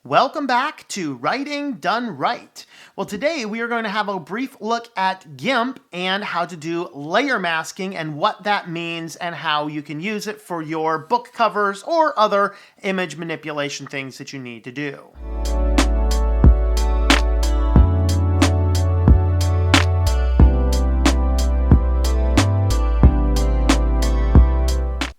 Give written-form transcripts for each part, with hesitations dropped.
Welcome back to Writing Done Right. Well, today we are going to have a brief look at GIMP and how to do layer masking and what that means and how you can use it for your book covers or other image manipulation things that you need to do.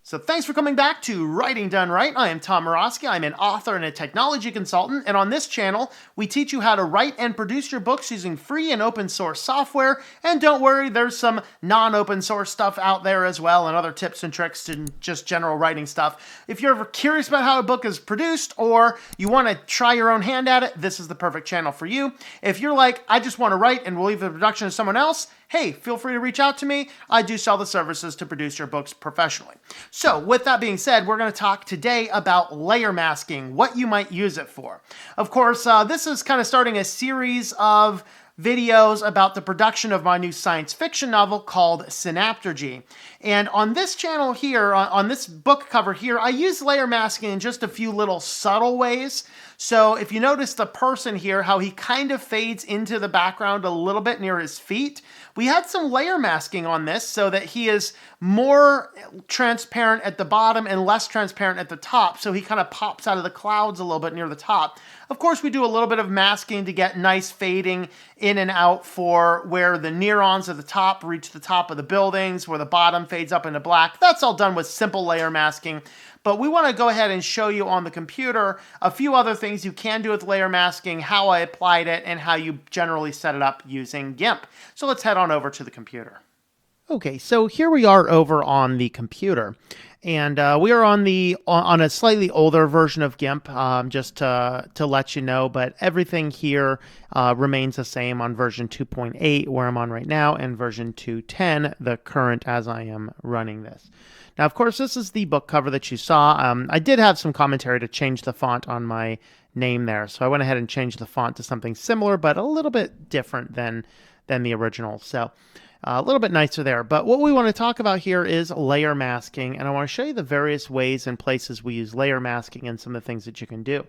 So thanks for coming back to Writing Done Right. I am Tom Morosky. I'm an author and a technology consultant, and on this channel, we teach you how to write and produce your books using free and open source software. And don't worry, there's some non-open source stuff out there as well, and other tips and tricks and just general writing stuff. If you're ever curious about how a book is produced or you want to try your own hand at it, this is the perfect channel for you. If you're like, I just want to write and we'll leave the production to someone else, hey, feel free to reach out to me. I do sell the services to produce your books professionally. So with that being said, we're going to talk today about layer masking, what you might use it for. Of course, this is kind of starting a series of videos about the production of my new science fiction novel called Synaptergy. And on this channel here, on this book cover here, I use layer masking in just a few little subtle ways. So if you notice the person here, how he kind of fades into the background a little bit near his feet, we had some layer masking on this so that he is more transparent at the bottom and less transparent at the top. So he kind of pops out of the clouds a little bit near the top. Of course, we do a little bit of masking to get nice fading in and out for where the neurons at the top reach the top of the buildings, where the bottom fades up into black. That's all done with simple layer masking. But we want to go ahead and show you on the computer a few other things you can do with layer masking, how I applied it, and how you generally set it up using GIMP. So let's head on over to the computer. Okay, so here we are over on the computer, and we are on a slightly older version of GIMP, just to let you know. But everything here remains the same on version 2.8, where I'm on right now, and version 2.10, the current as I am running this. Now, of course, this is the book cover that you saw. I did have some commentary to change the font on my name there, so I went ahead and changed the font to something similar, but a little bit different than the original. So a little bit nicer there. But what we want to talk about here is layer masking, and I want to show you the various ways and places we use layer masking and some of the things that you can do.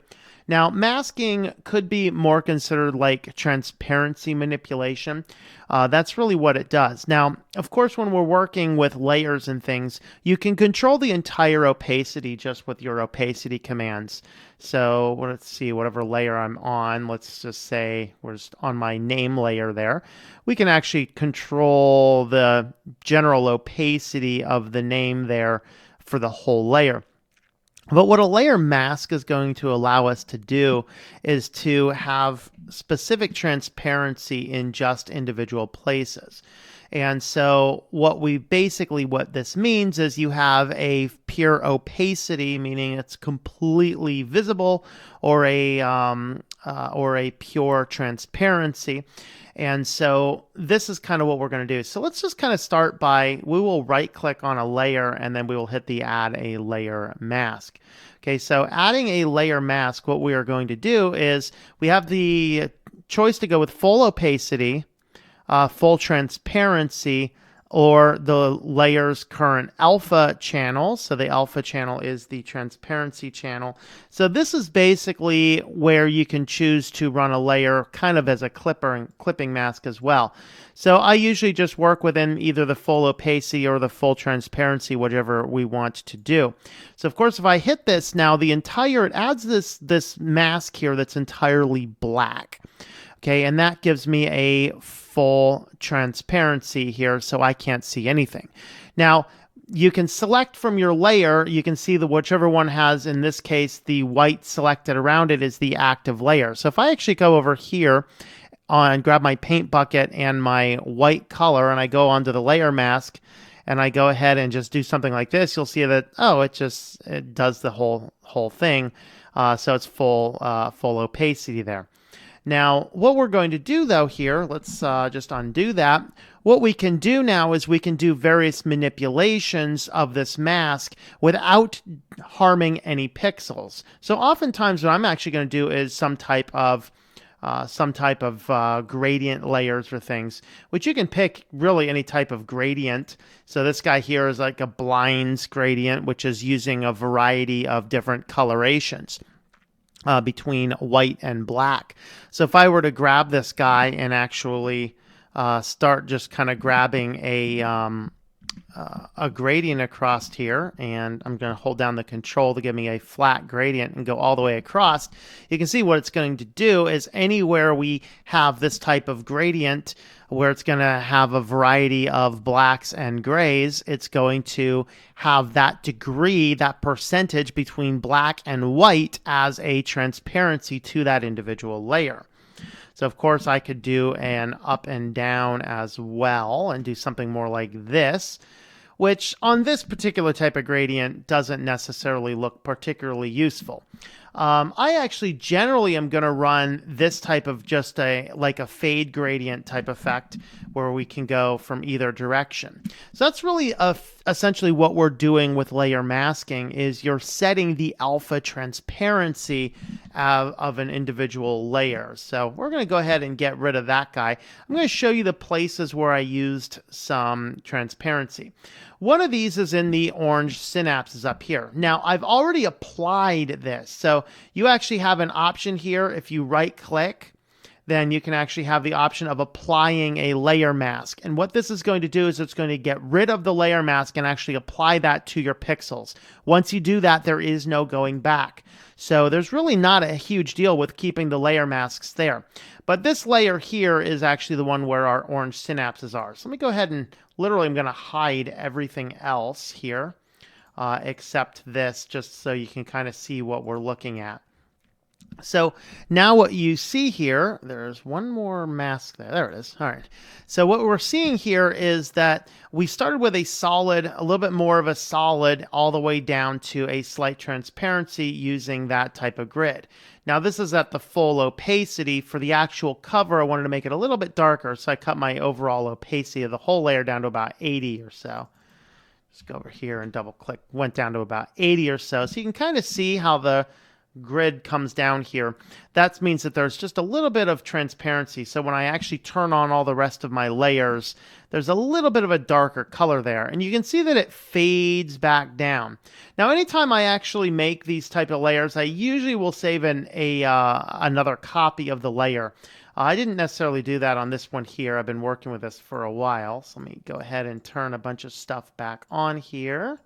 Now, masking could be more considered like transparency manipulation. That's really what it does. Now, of course, when we're working with layers and things, you can control the entire opacity just with your opacity commands. So let's see, whatever layer I'm on, let's just say we're just on my name layer there. We can actually control the general opacity of the name there for the whole layer. But what a layer mask is going to allow us to do is to have specific transparency in just individual places. And so what this means is you have a pure opacity, meaning it's completely visible, or a pure transparency. And so this is kind of what we're going to do. So let's just kind of start by, we will right click on a layer and then we will hit the add a layer mask. Okay, so adding a layer mask, what we are going to do is we have the choice to go with full opacity, full transparency, or the layer's current alpha channel. So the alpha channel is the transparency channel. So this is basically where you can choose to run a layer kind of as a clipping mask as well. So I usually just work within either the full opacity or the full transparency, whatever we want to do. So of course, if I hit this now, it adds this mask here that's entirely black. Okay, and that gives me a full transparency here, so I can't see anything. Now, you can select from your layer, you can see whichever one has, in this case, the white selected around it is the active layer. So if I actually go over here and grab my paint bucket and my white color, and I go onto the layer mask, and I go ahead and just do something like this, you'll see that, oh, it does the whole thing. So it's full opacity there. Now, what we're going to do, though, here, let's just undo that. What we can do now is we can do various manipulations of this mask without harming any pixels. So oftentimes what I'm actually going to do is some type of gradient layers or things, which you can pick really any type of gradient. So this guy here is like a blinds gradient, which is using a variety of different colorations. between white and black. So if I were to grab this guy and actually start just kind of grabbing a gradient across here, and I'm going to hold down the control to give me a flat gradient and go all the way across, you can see what it's going to do is anywhere we have this type of gradient where it's going to have a variety of blacks and grays, it's going to have that degree, that percentage between black and white as a transparency to that individual layer. So of course I could do an up and down as well and do something more like this, which on this particular type of gradient doesn't necessarily look particularly useful. I actually generally am going to run this type of just like a fade gradient type effect where we can go from either direction. So that's really essentially what we're doing with layer masking is you're setting the alpha transparency of an individual layer. So we're going to go ahead and get rid of that guy. I'm going to show you the places where I used some transparency. One of these is in the orange synapses up here. Now, I've already applied this. So you actually have an option here. If you right click, then you can actually have the option of applying a layer mask. And what this is going to do is it's going to get rid of the layer mask and actually apply that to your pixels. Once you do that, there is no going back. So there's really not a huge deal with keeping the layer masks there. But this layer here is actually the one where our orange synapses are. So let me go ahead and literally I'm going to hide everything else here except this, just so you can kind of see what we're looking at. So now what you see here, there's one more mask there. There it is. All right. So what we're seeing here is that we started with a solid, a little bit more of a solid, all the way down to a slight transparency using that type of grid. Now this is at the full opacity. For the actual cover, I wanted to make it a little bit darker, so I cut my overall opacity of the whole layer down to about 80 or so. Just go over here and double click. Went down to about 80 or so. So you can kind of see how the grid comes down here. That means that there's just a little bit of transparency. So when I actually turn on all the rest of my layers, there's a little bit of a darker color there. And you can see that it fades back down. Now, anytime I actually make these type of layers, I usually will save another copy of the layer. I didn't necessarily do that on this one here. I've been working with this for a while. So let me go ahead and turn a bunch of stuff back on here.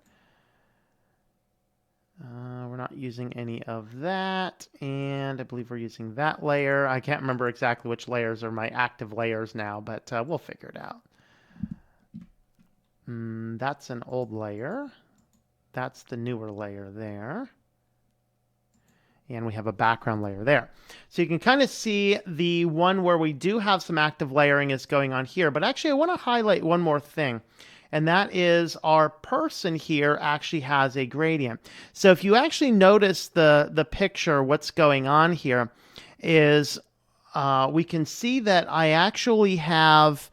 We're not using any of that, and I believe we're using that layer. I can't remember exactly which layers are my active layers now, but we'll figure it out. That's an old layer. That's the newer layer there. And we have a background layer there. So you can kind of see the one where we do have some active layering is going on here. But actually, I want to highlight one more thing. And that is our person here actually has a gradient. So if you actually notice the picture, what's going on here is we can see that I actually have,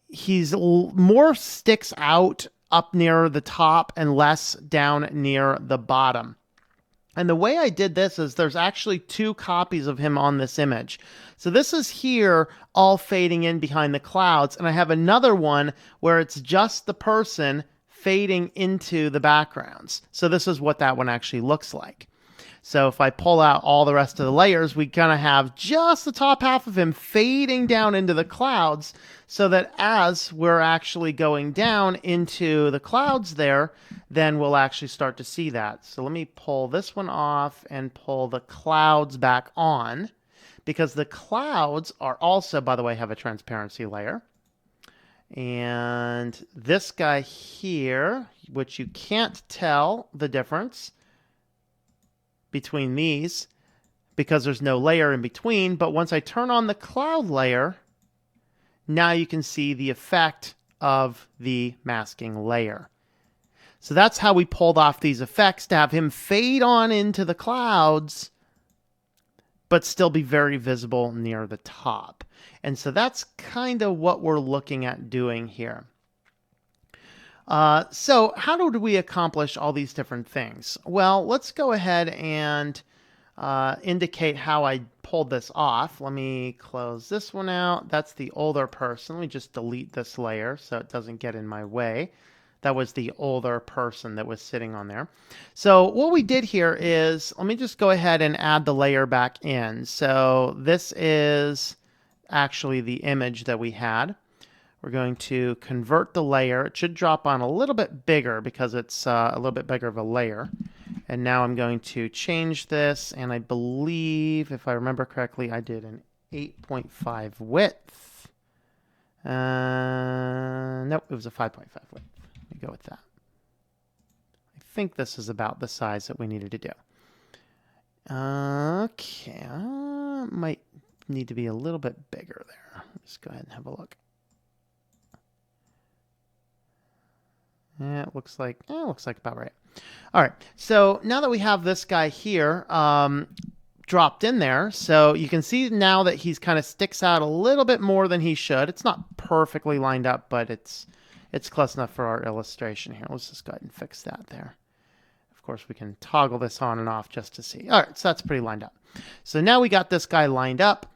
he's more sticks out up near the top and less down near the bottom. And the way I did this is there's actually two copies of him on this image. So this is here all fading in behind the clouds. And I have another one where it's just the person fading into the backgrounds. So this is what that one actually looks like. So if I pull out all the rest of the layers, we kind of have just the top half of him fading down into the clouds so that as we're actually going down into the clouds there, then we'll actually start to see that. So let me pull this one off and pull the clouds back on, because the clouds are also, by the way, have a transparency layer. And this guy here, which you can't tell the difference between these because there's no layer in between, but once I turn on the cloud layer, now you can see the effect of the masking layer. So that's how we pulled off these effects to have him fade on into the clouds, but still be very visible near the top. And so that's kind of what we're looking at doing here. So how do we accomplish all these different things? Well, let's go ahead and indicate how I pulled this off. Let me close this one out. That's the older person. Let me just delete this layer so it doesn't get in my way. That was the older person that was sitting on there. So what we did here is, let me just go ahead and add the layer back in. So this is actually the image that we had. We're going to convert the layer. It should drop on a little bit bigger because it's a little bit bigger of a layer. And now I'm going to change this, and I believe, if I remember correctly, I did an 8.5 width. Nope, it was a 5.5 width. Let me go with that. I think this is about the size that we needed to do. Okay, might need to be a little bit bigger there. Let's go ahead and have a look. Yeah, it looks like about right. All right, so now that we have this guy here dropped in there, so you can see now that he's kind of sticks out a little bit more than he should. It's not perfectly lined up, but it's close enough for our illustration here. Let's just go ahead and fix that there. Of course, we can toggle this on and off just to see. All right, so that's pretty lined up. So now we got this guy lined up.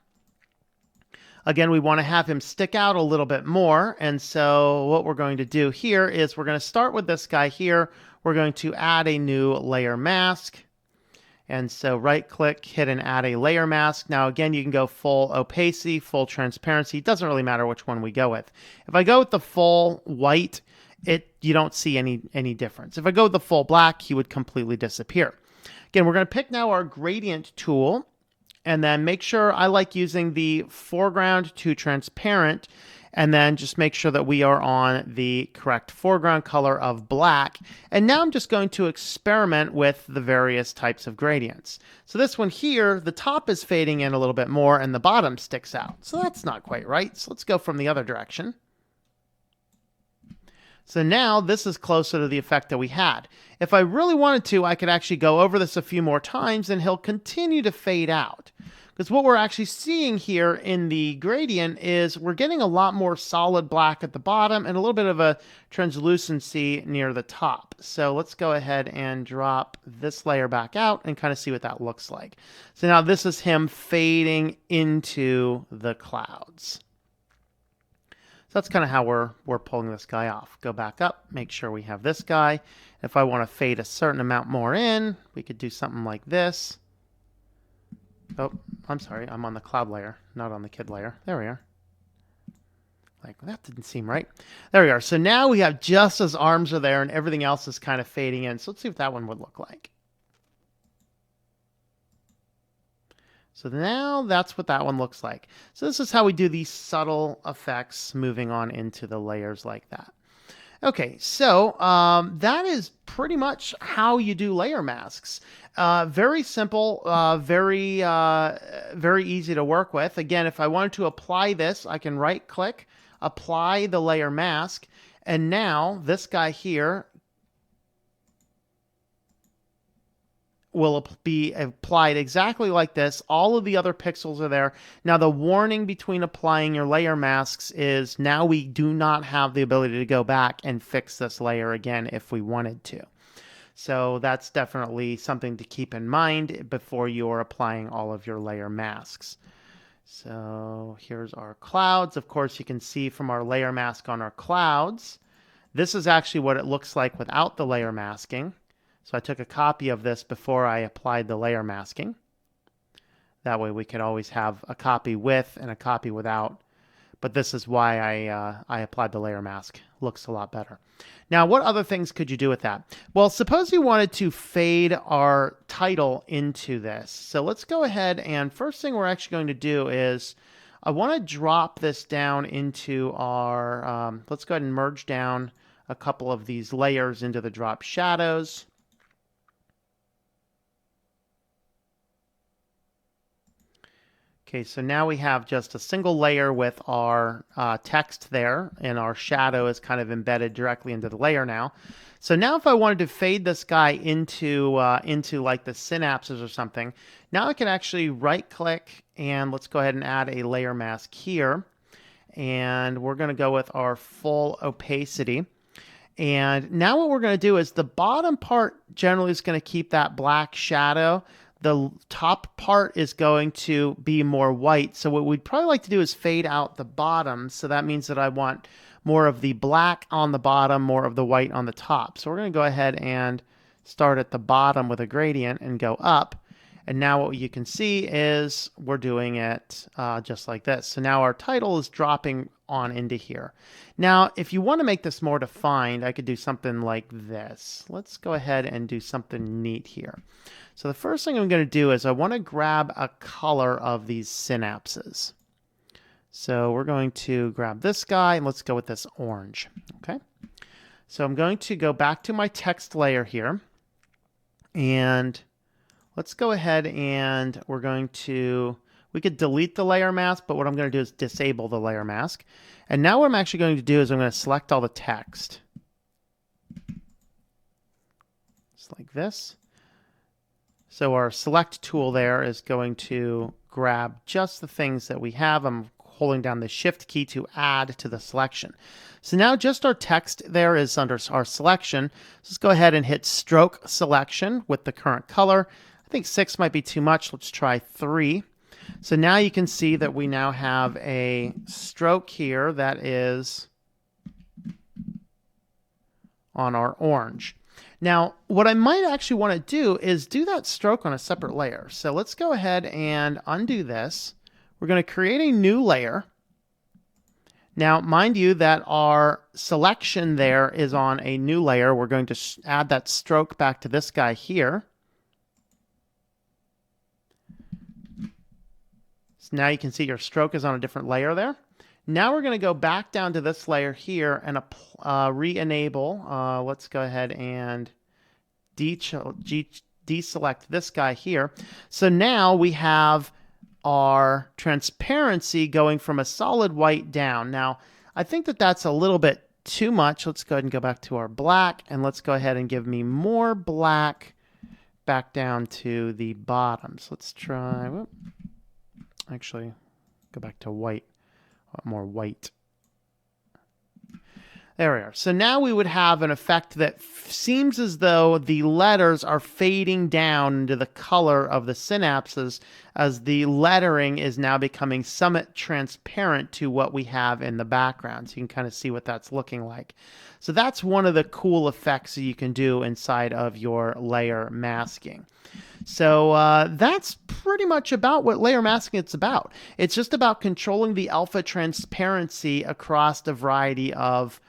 Again, we want to have him stick out a little bit more. And so what we're going to do here is we're going to start with this guy here. We're going to add a new layer mask. And so right click, hit and add a layer mask. Now, again, you can go full opacity, full transparency. It doesn't really matter which one we go with. If I go with the full white, you don't see any difference. If I go with the full black, he would completely disappear. Again, we're going to pick now our gradient tool. And then make sure, I like using the foreground to transparent, and then just make sure that we are on the correct foreground color of black. And now I'm just going to experiment with the various types of gradients. So this one here, the top is fading in a little bit more and the bottom sticks out. So that's not quite right. So let's go from the other direction. So now this is closer to the effect that we had. If I really wanted to, I could actually go over this a few more times and he'll continue to fade out. Because what we're actually seeing here in the gradient is we're getting a lot more solid black at the bottom and a little bit of a translucency near the top. So let's go ahead and drop this layer back out and kind of see what that looks like. So now this is him fading into the clouds. So that's kind of how we're pulling this guy off. Go back up, make sure we have this guy. If I want to fade a certain amount more in, we could do something like this. Oh, I'm sorry, I'm on the cloud layer, not on the kid layer. There we are. Like, that didn't seem right. There we are. So now we have just his arms are there and everything else is kind of fading in. So let's see what that one would look like. So now that's what that one looks like. So this is how we do these subtle effects moving on into the layers like that. Okay, so that is pretty much how you do layer masks. Very simple, very easy to work with. Again, if I wanted to apply this, I can right click, apply the layer mask, and now this guy here will be applied exactly like this. All of the other pixels are there. Now the warning between applying your layer masks is now we do not have the ability to go back and fix this layer again if we wanted to. So that's definitely something to keep in mind before you're applying all of your layer masks. So here's our clouds. Of course, you can see from our layer mask on our clouds, this is actually what it looks like without the layer masking. So I took a copy of this before I applied the layer masking. That way we could always have a copy with and a copy without. But this is why I applied the layer mask. Looks a lot better. Now, what other things could you do with that? Well, suppose you wanted to fade our title into this. So let's go ahead and first thing we're actually going to do is I want to drop this down into our, let's go ahead and merge down a couple of these layers into the drop shadows. Okay, so now we have just a single layer with our text there, and our shadow is kind of embedded directly into the layer now. So now if I wanted to fade this guy into like the synapses or something, now I can actually right-click, and let's go ahead and add a layer mask here. And we're going to go with our full opacity. And now what we're going to do is the bottom part generally is going to keep that black shadow. the top part is going to be more white. So what we'd probably like to do is fade out the bottom. So that means that I want more of the black on the bottom, more of the white on the top. So we're going to go ahead and start at the bottom with a gradient and go up. And now what you can see is we're doing it just like this. So now our title is dropping on into here. Now, if you want to make this more defined, I could do something like this. Let's go ahead and do something neat here. So the first thing I'm going to do is I want to grab a color of these synapses. So we're going to grab this guy and let's go with this orange. Okay. So I'm going to go back to my text layer here and let's go ahead and we're going to, we could delete the layer mask, but what I'm going to do is disable the layer mask. And now what I'm actually going to do is I'm going to select all the text. Just like this. So our select tool there is going to grab just the things that we have. I'm holding down the shift key to add to the selection. So now just our text there is under our selection. So let's go ahead and hit stroke selection with the current color. I think 6 might be too much. Let's try 3. So now you can see that we now have a stroke here that is on our orange. Now, what I might actually want to do is do that stroke on a separate layer. So let's go ahead and undo this. We're going to create a new layer. Now, mind you that our selection there is on a new layer. We're going to add that stroke back to this guy here. So now you can see your stroke is on a different layer there. Now we're going to go back down to this layer here and re-enable. Let's go ahead and deselect this guy here. So now we have our transparency going from a solid white down. Now, I think that that's a little bit too much. Let's go ahead and go back to our black, and let's go ahead and give me more black back down to the bottom. So let's try, actually, go back to white, more white. There we are. So now we would have an effect that seems as though the letters are fading down into the color of the synapses as the lettering is now becoming somewhat transparent to what we have in the background. So you can kind of see what that's looking like. So that's one of the cool effects that you can do inside of your layer masking. So that's pretty much about what layer masking is about. It's just about controlling the alpha transparency across a variety of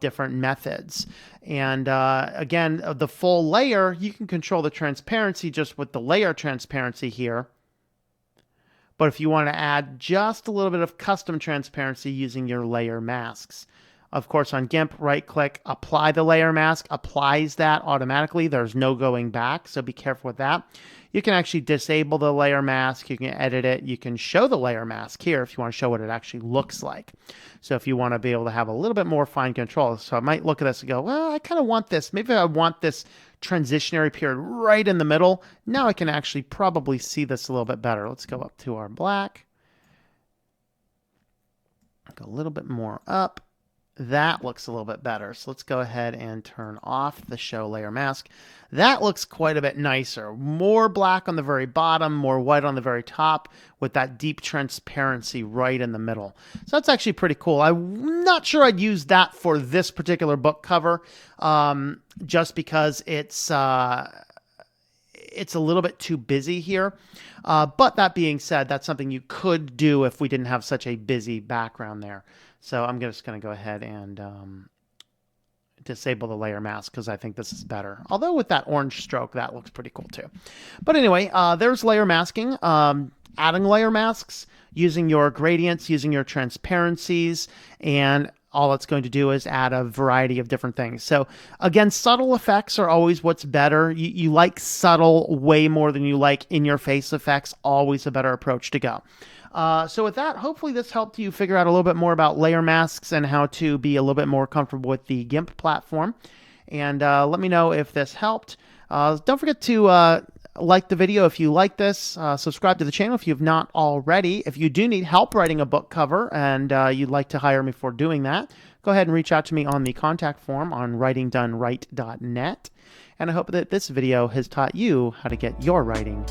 different methods. And again, the full layer, you can control the transparency just with the layer transparency here. But if you want to add just a little bit of custom transparency using your layer masks. Of course, on GIMP, right-click, apply the layer mask, applies that automatically. There's no going back, so be careful with that. You can actually disable the layer mask. You can edit it. You can show the layer mask here if you want to show what it actually looks like. So if you want to be able to have a little bit more fine control. So I might look at this and go, well, I kind of want this. Maybe I want this transitionary period right in the middle. Now I can actually probably see this a little bit better. Let's go up to our black. Go a little bit more up. That looks a little bit better. So let's go ahead and turn off the show layer mask. That looks quite a bit nicer. More black on the very bottom, more white on the very top with that deep transparency right in the middle. So that's actually pretty cool. I'm not sure I'd use that for this particular book cover just because it's a little bit too busy here. But that being said, that's something you could do if we didn't have such a busy background there. So I'm just going to go ahead and disable the layer mask because I think this is better. Although with that orange stroke, that looks pretty cool too. But anyway, there's layer masking. Adding layer masks, using your gradients, using your transparencies, and all it's going to do is add a variety of different things. So again, subtle effects are always what's better. You like subtle way more than you like in-your-face effects. Always a better approach to go. So with that, hopefully this helped you figure out a little bit more about layer masks and how to be a little bit more comfortable with the GIMP platform. And let me know if this helped. Don't forget to like the video if you like this. Subscribe to the channel if you've not already. If you do need help writing a book cover and you'd like to hire me for doing that, go ahead and reach out to me on the contact form on WritingDoneRight.net. And I hope that this video has taught you how to get your writing